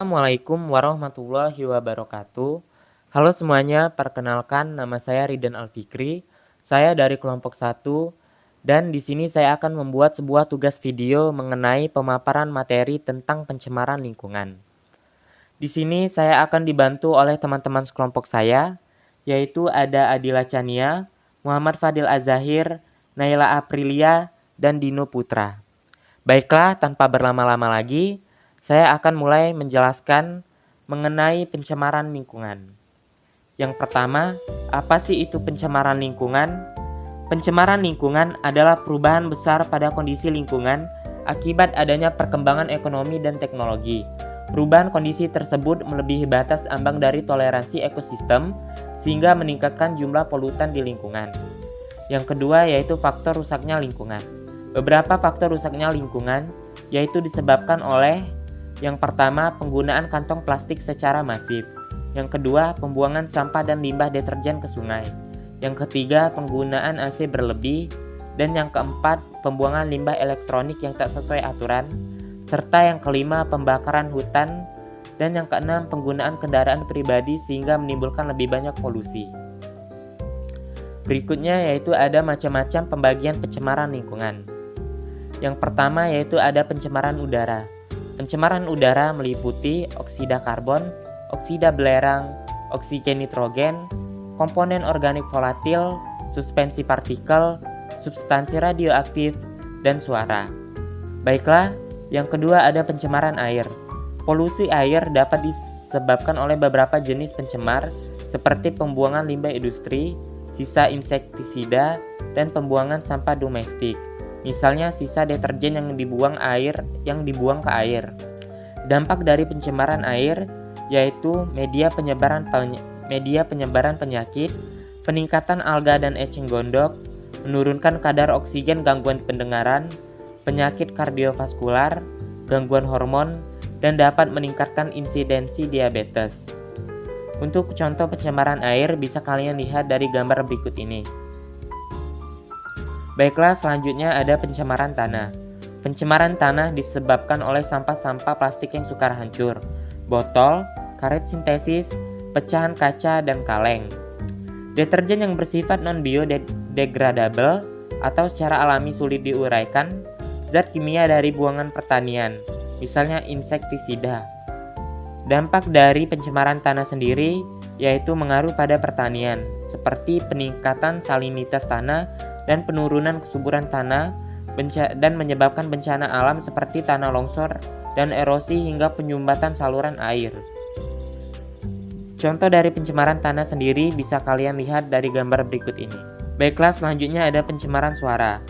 Assalamualaikum warahmatullahi wabarakatuh. Halo semuanya, perkenalkan nama saya Ridan Alfikri. Saya dari kelompok 1 dan di sini saya akan membuat sebuah tugas video mengenai pemaparan materi tentang pencemaran lingkungan. Di sini saya akan dibantu oleh teman-teman sekelompok saya, yaitu ada Adila Chania, Muhammad Fadil Azahir, Naila Aprilia, dan Dino Putra. Baiklah, tanpa berlama-lama lagi, saya akan mulai menjelaskan mengenai pencemaran lingkungan. Yang pertama, apa sih itu pencemaran lingkungan? Pencemaran lingkungan adalah perubahan besar pada kondisi lingkungan akibat adanya perkembangan ekonomi dan teknologi. Perubahan kondisi tersebut melebihi batas ambang dari toleransi ekosistem sehingga meningkatkan jumlah polutan di lingkungan. Yang kedua yaitu faktor rusaknya lingkungan. Beberapa faktor rusaknya lingkungan yaitu disebabkan oleh yang pertama, penggunaan kantong plastik secara masif. Yang kedua, pembuangan sampah dan limbah deterjen ke sungai. Yang ketiga, penggunaan AC berlebih. Dan yang keempat, pembuangan limbah elektronik yang tak sesuai aturan. Serta yang kelima, pembakaran hutan. Dan yang keenam, penggunaan kendaraan pribadi sehingga menimbulkan lebih banyak polusi. Berikutnya yaitu ada macam-macam pembagian pencemaran lingkungan. Yang pertama yaitu ada pencemaran udara. Pencemaran udara meliputi oksida karbon, oksida belerang, oksigen nitrogen, komponen organik volatil, suspensi partikel, substansi radioaktif, dan suara. Baiklah, yang kedua ada pencemaran air. Polusi air dapat disebabkan oleh beberapa jenis pencemar seperti pembuangan limbah industri, sisa insektisida, dan pembuangan sampah domestik. Misalnya sisa deterjen yang dibuang ke air. Dampak dari pencemaran air yaitu media penyebaran penyakit, peningkatan alga dan eceng gondok, menurunkan kadar oksigen, gangguan pendengaran, penyakit kardiovaskular, gangguan hormon, dan dapat meningkatkan insidensi diabetes. Untuk contoh pencemaran air bisa kalian lihat dari gambar berikut ini. Baiklah, selanjutnya ada pencemaran tanah. Pencemaran tanah disebabkan oleh sampah-sampah plastik yang sukar hancur, botol, karet sintesis, pecahan kaca, dan kaleng. Deterjen yang bersifat non-biodegradable atau secara alami sulit diuraikan, zat kimia dari buangan pertanian, misalnya insektisida. Dampak dari pencemaran tanah sendiri yaitu mengaruh pada pertanian, seperti peningkatan salinitas tanah dan penurunan kesuburan tanah dan menyebabkan bencana alam seperti tanah longsor dan erosi hingga penyumbatan saluran air. Contoh dari pencemaran tanah sendiri bisa kalian lihat dari gambar berikut ini. Baiklah, selanjutnya ada pencemaran suara.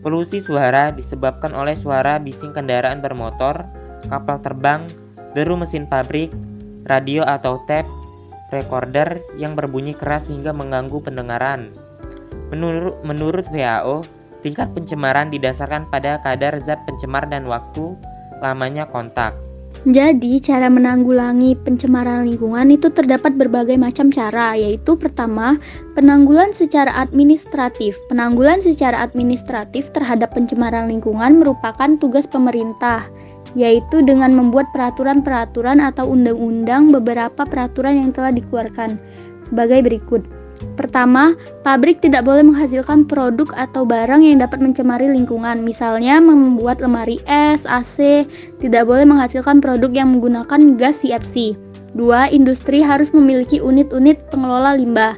Polusi suara disebabkan oleh suara bising kendaraan bermotor, kapal terbang, deru mesin pabrik, radio atau tape recorder yang berbunyi keras hingga mengganggu pendengaran. Menurut WHO, tingkat pencemaran didasarkan pada kadar zat pencemar dan waktu lamanya kontak. Jadi, cara menanggulangi pencemaran lingkungan itu terdapat berbagai macam cara, yaitu pertama, penanggulan secara administratif. Penanggulan secara administratif terhadap pencemaran lingkungan merupakan tugas pemerintah, yaitu dengan membuat peraturan-peraturan atau undang-undang. Beberapa peraturan yang telah dikeluarkan sebagai berikut. Pertama, pabrik tidak boleh menghasilkan produk atau barang yang dapat mencemari lingkungan. Misalnya membuat lemari es, AC, tidak boleh menghasilkan produk yang menggunakan gas CFC. 2. Industri harus memiliki unit-unit pengelola limbah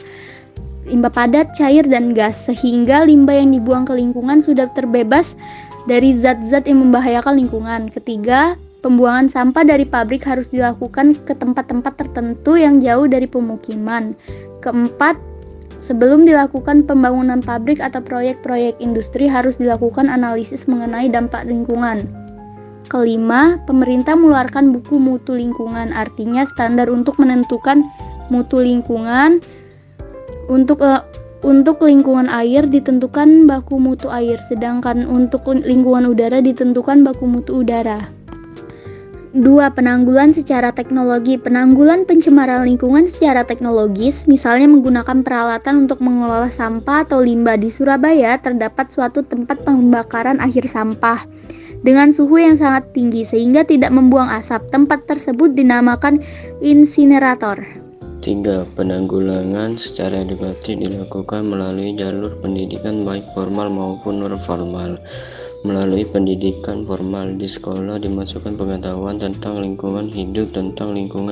padat, cair, dan gas, sehingga limbah yang dibuang ke lingkungan sudah terbebas dari zat-zat yang membahayakan lingkungan. Ketiga, pembuangan sampah dari pabrik harus dilakukan ke tempat-tempat tertentu yang jauh dari pemukiman. Keempat, sebelum dilakukan pembangunan pabrik atau proyek-proyek industri harus dilakukan analisis mengenai dampak lingkungan. Kelima, pemerintah mengeluarkan buku mutu lingkungan, artinya standar untuk menentukan mutu lingkungan. Untuk lingkungan air ditentukan baku mutu air, sedangkan untuk lingkungan udara ditentukan baku mutu udara. 2. Penanggulan secara teknologi. Penanggulan pencemaran lingkungan secara teknologis, misalnya menggunakan peralatan untuk mengelola sampah atau limbah. Di Surabaya terdapat suatu tempat pembakaran akhir sampah. dengan suhu yang sangat tinggi sehingga tidak membuang asap. Tempat tersebut dinamakan insinerator. 3. Penanggulangan secara edukatif dilakukan melalui jalur pendidikan baik formal maupun non-formal. Melalui pendidikan formal di sekolah dimasukkan pengetahuan tentang lingkungan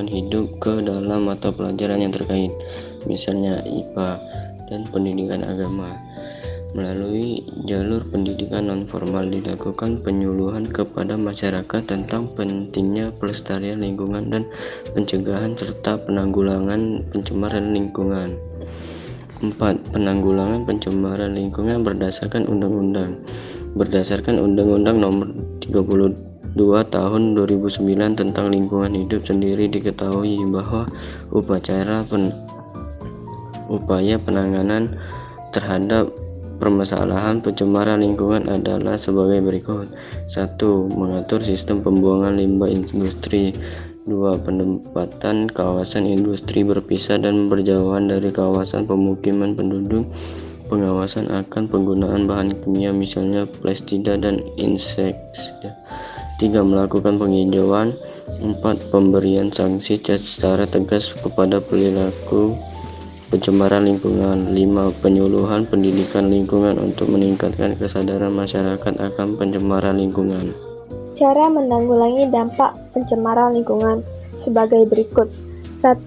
hidup ke dalam mata pelajaran yang terkait, misalnya IPA dan pendidikan agama. Melalui jalur pendidikan non-formal dilakukan penyuluhan kepada masyarakat tentang pentingnya pelestarian lingkungan dan pencegahan serta penanggulangan pencemaran lingkungan. 4. Penanggulangan pencemaran lingkungan berdasarkan undang-undang. Berdasarkan Undang-Undang Nomor 32 Tahun 2009 tentang lingkungan hidup sendiri diketahui bahwa upaya penanganan terhadap permasalahan pencemaran lingkungan adalah sebagai berikut. 1. Mengatur sistem pembuangan limbah industri. 2. Penempatan kawasan industri berpisah dan berjauhan dari kawasan pemukiman penduduk. Pengawasan akan penggunaan bahan kimia misalnya pestisida dan insektisida. 3. Melakukan penghijauan. 4. Pemberian sanksi secara tegas kepada perilaku pencemaran lingkungan. 5. Penyuluhan pendidikan lingkungan untuk meningkatkan kesadaran masyarakat akan pencemaran lingkungan. Cara menanggulangi dampak pencemaran lingkungan sebagai berikut. 1.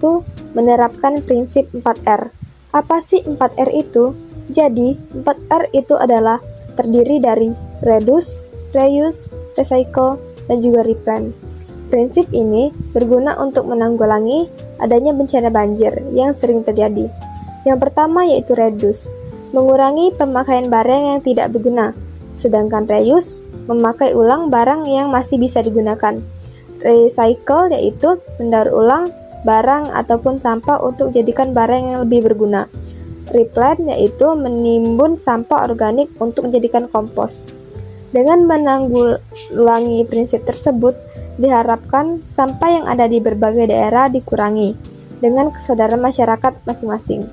Menerapkan prinsip 4R. Apa sih 4R itu? Jadi, 4R itu adalah terdiri dari reduce, reuse, recycle, dan juga replan. Prinsip ini berguna untuk menanggulangi adanya bencana banjir yang sering terjadi. Yang pertama yaitu reduce, mengurangi pemakaian barang yang tidak berguna. Sedangkan reuse, memakai ulang barang yang masih bisa digunakan. Recycle yaitu mendaur ulang barang ataupun sampah untuk jadikan barang yang lebih berguna. Replan yaitu menimbun sampah organik untuk menjadikan kompos. Dengan menanggulangi prinsip tersebut, diharapkan sampah yang ada di berbagai daerah dikurangi dengan kesadaran masyarakat masing-masing.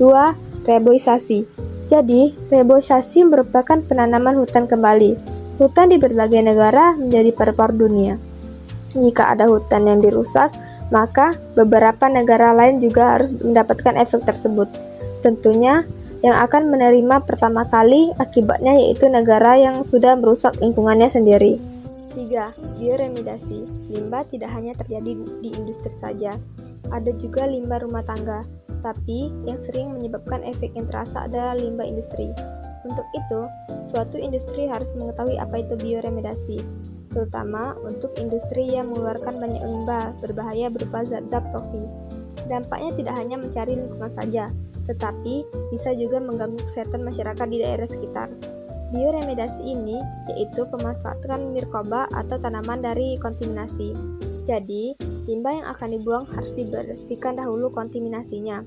2. Reboisasi. Jadi, reboisasi merupakan penanaman hutan kembali. Hutan di berbagai negara menjadi paru-paru dunia. Jika ada hutan yang dirusak, maka beberapa negara lain juga harus mendapatkan efek tersebut. Tentunya, yang akan menerima pertama kali akibatnya yaitu negara yang sudah merusak lingkungannya sendiri. 3. Bioremediasi. Limbah tidak hanya terjadi di industri saja, ada juga limbah rumah tangga, tapi yang sering menyebabkan efek yang terasa adalah limbah industri. Untuk itu, suatu industri harus mengetahui apa itu bioremediasi, terutama untuk industri yang mengeluarkan banyak limbah berbahaya berupa zat-zat toksin. Dampaknya tidak hanya mencari lingkungan saja, tetapi bisa juga mengganggu kesehatan masyarakat di daerah sekitar. Bioremediasi ini yaitu pemanfaatan nirkoba atau tanaman dari kontaminasi. Jadi, limbah yang akan dibuang harus dibersihkan dahulu kontaminasinya.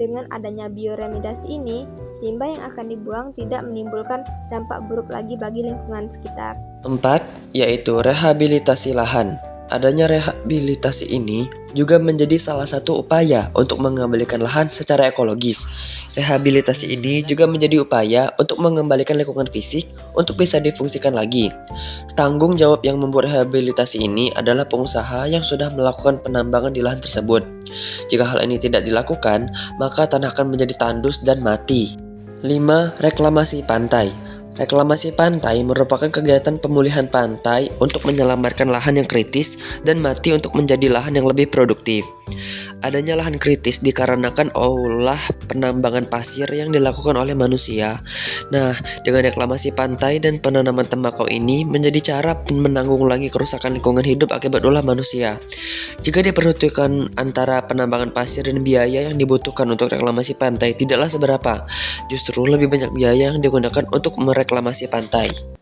Dengan adanya bioremediasi ini, limbah yang akan dibuang tidak menimbulkan dampak buruk lagi bagi lingkungan sekitar. 4. Yaitu rehabilitasi lahan. Adanya rehabilitasi ini juga menjadi salah satu upaya untuk mengembalikan lahan secara ekologis. Rehabilitasi ini juga menjadi upaya untuk mengembalikan lingkungan fisik untuk bisa difungsikan lagi. Tanggung jawab yang membuat rehabilitasi ini adalah pengusaha yang sudah melakukan penambangan di lahan tersebut. Jika hal ini tidak dilakukan, maka tanah akan menjadi tandus dan mati. 5. Reklamasi pantai. Reklamasi pantai merupakan kegiatan pemulihan pantai untuk menyelamatkan lahan yang kritis dan mati untuk menjadi lahan yang lebih produktif. Adanya lahan kritis dikarenakan olah penambangan pasir yang dilakukan oleh manusia. Nah, dengan reklamasi pantai dan penanaman tembakau ini menjadi cara menanggulangi kerusakan lingkungan hidup akibat ulah manusia. Jika diperhitungkan antara penambangan pasir dan biaya yang dibutuhkan untuk reklamasi pantai tidaklah seberapa. Justru lebih banyak biaya yang digunakan untuk mereklamasi pantai.